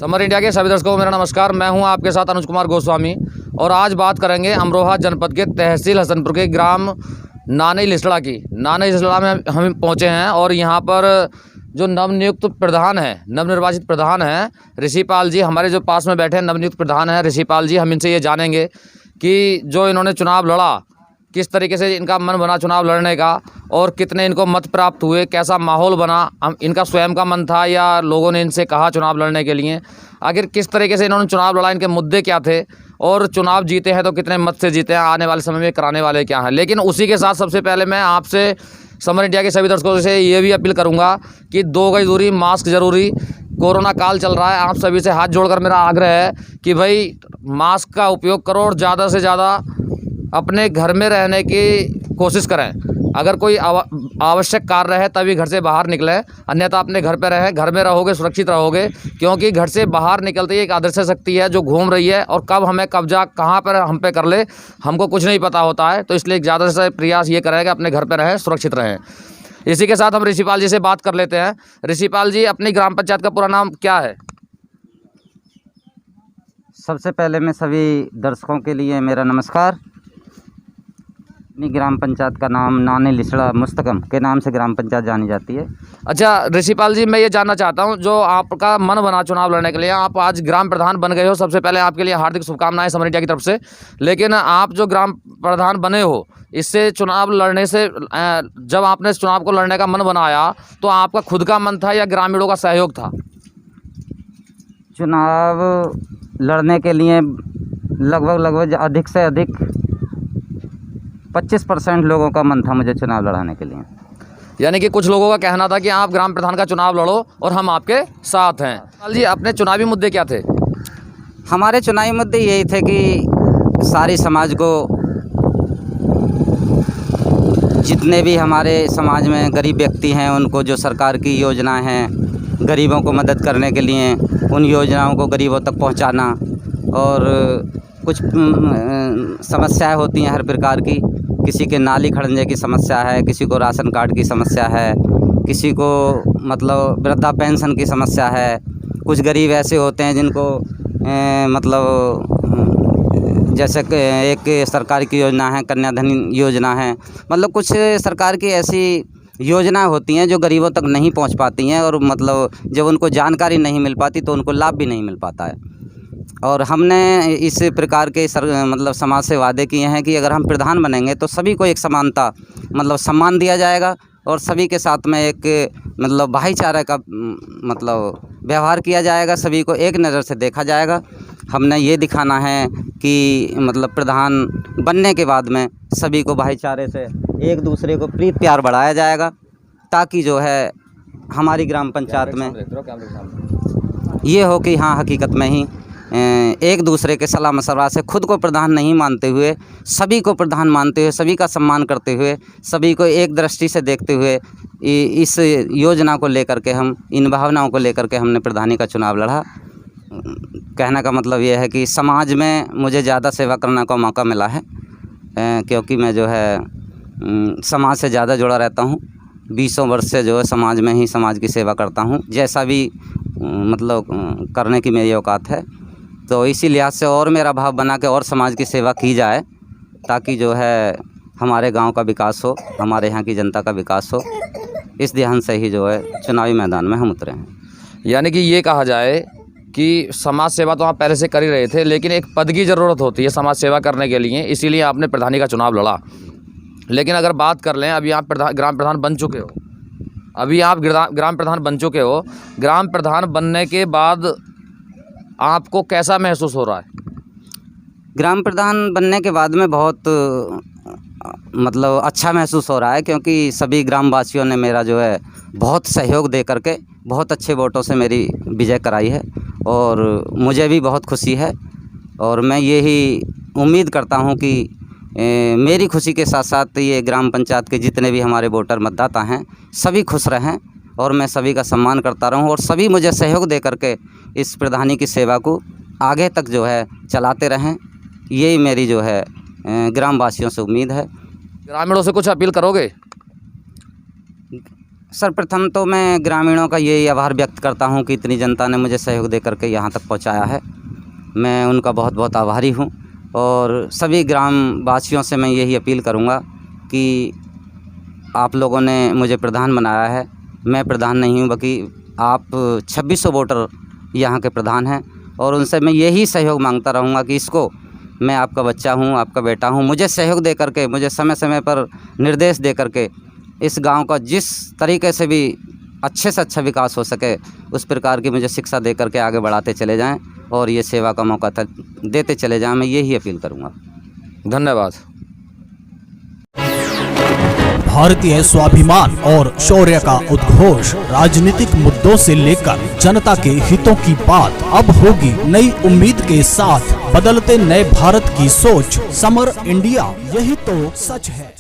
Summer India के सभी दर्शकों को मेरा नमस्कार। मैं हूं आपके साथ अनुज कुमार गोस्वामी और आज बात करेंगे अमरोहा जनपद के तहसील हसनपुर के ग्राम नानई लिसड़ा की। नानई लिसड़ा में हम पहुंचे हैं और यहां पर जो नवनियुक्त प्रधान हैं, नवनिर्वाचित प्रधान हैं ऋषिपाल जी, हमारे जो पास में बैठे हैं नवनियुक्त प्रधान हैं ऋषिपाल जी। हम इनसे ये जानेंगे कि जो इन्होंने चुनाव लड़ा, किस तरीके से इनका मन बना चुनाव लड़ने का और कितने इनको मत प्राप्त हुए, कैसा माहौल बना, हम इनका स्वयं का मन था या लोगों ने इनसे कहा चुनाव लड़ने के लिए, आखिर किस तरीके से इन्होंने चुनाव लड़ा, इनके मुद्दे क्या थे और चुनाव जीते हैं तो कितने मत से जीते हैं, आने वाले समय में कराने वाले क्या हैं। लेकिन उसी के साथ सबसे पहले मैं आपसे समर इंडिया के सभी दर्शकों से ये भी अपील करूँगा कि 2 गज दूरी, मास्क ज़रूरी, कोरोना काल चल रहा है। आप सभी से हाथ जोड़कर मेरा आग्रह है कि भाई मास्क का उपयोग करो और ज़्यादा से ज़्यादा अपने घर में रहने की कोशिश करें। अगर कोई आवश्यक कार्य है तभी घर से बाहर निकलें, अन्यथा अपने घर पे रहें। घर में रहोगे सुरक्षित रहोगे, क्योंकि घर से बाहर निकलते ही एक अदृश्य शक्ति है जो घूम रही है और कब हमें कब्जा कहाँ पर हम पे कर ले हमको कुछ नहीं पता होता है। तो इसलिए ज़्यादा से प्रयास ये करें कि अपने घर पर रहें, सुरक्षित रहें। इसी के साथ हम ऋषिपाल जी से बात कर लेते हैं। ऋषिपाल जी, अपनी ग्राम पंचायत का पूरा नाम क्या है? सबसे पहले मैं सभी दर्शकों के लिए मेरा नमस्कार। अपनी ग्राम पंचायत का नाम नानई लिसड़ा मुस्तकम के नाम से ग्राम पंचायत जानी जाती है। अच्छा ऋषिपाल जी, मैं ये जानना चाहता हूँ, जो आपका मन बना चुनाव लड़ने के लिए, आप आज ग्राम प्रधान बन गए हो, सबसे पहले आपके लिए हार्दिक शुभकामनाएं समर इंडिया की तरफ से। लेकिन आप जो ग्राम प्रधान बने हो, इससे चुनाव लड़ने से जब आपने इस चुनाव को लड़ने का मन बनाया तो आपका खुद का मन था या ग्रामीणों का सहयोग था? चुनाव लड़ने के लिए लगभग अधिक से अधिक 25% लोगों का मन था मुझे चुनाव लड़ाने के लिए। यानी कि कुछ लोगों का कहना था कि आप ग्राम प्रधान का चुनाव लड़ो और हम आपके साथ हैं। ऋषिपाल जी, अपने चुनावी मुद्दे क्या थे? हमारे चुनावी मुद्दे यही थे कि सारी समाज को, जितने भी हमारे समाज में गरीब व्यक्ति हैं उनको जो सरकार की योजना हैं, गरीबों को मदद करने के लिए उन योजनाओं को गरीबों तक पहुंचाना। और कुछ समस्याएं होती हैं हर प्रकार की, किसी के नाली खड़ंजे की समस्या है, किसी को राशन कार्ड की समस्या है, किसी को मतलब वृद्धा पेंशन की समस्या है। कुछ गरीब ऐसे होते हैं जिनको मतलब जैसे एक सरकार की योजना है, कन्याधन योजना है, मतलब कुछ सरकार की ऐसी योजनाएं होती हैं जो गरीबों तक नहीं पहुंच पाती हैं और मतलब जब उनको जानकारी नहीं मिल पाती तो उनको लाभ भी नहीं मिल पाता है। और हमने इस प्रकार के मतलब समाज से वादे किए हैं कि अगर हम प्रधान बनेंगे तो सभी को एक समानता मतलब सम्मान दिया जाएगा और सभी के साथ में एक मतलब भाईचारे का मतलब व्यवहार किया जाएगा, सभी को एक नज़र से देखा जाएगा। हमने ये दिखाना है कि मतलब प्रधान बनने के बाद में सभी को भाईचारे से एक दूसरे को प्रीत प्यार बढ़ाया जाएगा, ताकि जो है हमारी ग्राम पंचायत में ये हो कि हाँ हकीकत में ही एक दूसरे के सलाह मशवरा से, खुद को प्रधान नहीं मानते हुए सभी को प्रधान मानते हुए, सभी का सम्मान करते हुए, सभी को एक दृष्टि से देखते हुए इस योजना को लेकर के हम, इन भावनाओं को लेकर के हमने प्रधानी का चुनाव लड़ा। कहने का मतलब ये है कि समाज में मुझे ज़्यादा सेवा करने का मौका मिला है, क्योंकि मैं जो है समाज से ज़्यादा जुड़ा रहता हूँ। 20 वर्ष से जो है समाज में ही समाज की सेवा करता हूँ, जैसा भी मतलब करने की मेरी औकात है। तो इसी लिहाज से और मेरा भाव बना के और समाज की सेवा की जाए, ताकि जो है हमारे गांव का विकास हो, हमारे यहाँ की जनता का विकास हो। इस ध्यान से ही जो है चुनावी मैदान में हम उतरे हैं। यानी कि ये कहा जाए कि समाज सेवा तो आप पहले से कर ही रहे थे, लेकिन एक पद की ज़रूरत होती है समाज सेवा करने के लिए, इसीलिए आपने प्रधानी का चुनाव लड़ा। लेकिन अगर बात कर लें, अभी आप ग्राम प्रधान बन चुके हो, अभी आप ग्राम प्रधान बन चुके हो, ग्राम प्रधान बनने के बाद आपको कैसा महसूस हो रहा है? ग्राम प्रधान बनने के बाद में बहुत मतलब अच्छा महसूस हो रहा है, क्योंकि सभी ग्रामवासियों ने मेरा जो है बहुत सहयोग दे करके बहुत अच्छे वोटों से मेरी विजय कराई है और मुझे भी बहुत खुशी है। और मैं यही उम्मीद करता हूं कि मेरी खुशी के साथ साथ ये ग्राम पंचायत के जितने भी हमारे वोटर मतदाता हैं सभी खुश रहें और मैं सभी का सम्मान करता रहूं और सभी मुझे सहयोग दे करके इस प्रधानी की सेवा को आगे तक जो है चलाते रहें। यही मेरी जो है ग्रामवासियों से उम्मीद है। ग्रामीणों से कुछ अपील करोगे? सर्वप्रथम तो मैं ग्रामीणों का यही आभार व्यक्त करता हूं कि इतनी जनता ने मुझे सहयोग दे करके यहां तक पहुंचाया है। मैं उनका बहुत बहुत आभारी हूं और सभी ग्राम वासियों से मैं यही अपील करूंगा कि आप लोगों ने मुझे प्रधान बनाया है। मैं प्रधान नहीं हूं, बल्कि आप 2600 वोटर यहाँ के प्रधान हैं और उनसे मैं यही सहयोग मांगता रहूँगा कि इसको मैं आपका बच्चा हूँ, आपका बेटा हूँ, मुझे सहयोग दे करके, मुझे समय समय पर निर्देश दे करके इस गांव का जिस तरीके से भी अच्छे से अच्छा विकास हो सके उस प्रकार की मुझे शिक्षा दे करके आगे बढ़ाते चले जाएं और ये सेवा का मौका देते चले जाएं। मैं यही अपील करूँगा। धन्यवाद। भारतीय स्वाभिमान और शौर्य का उद्घोष, राजनीतिक मुद्दों से लेकर जनता के हितों की बात अब होगी नई उम्मीद के साथ। बदलते नए भारत की सोच, समर इंडिया, यही तो सच है।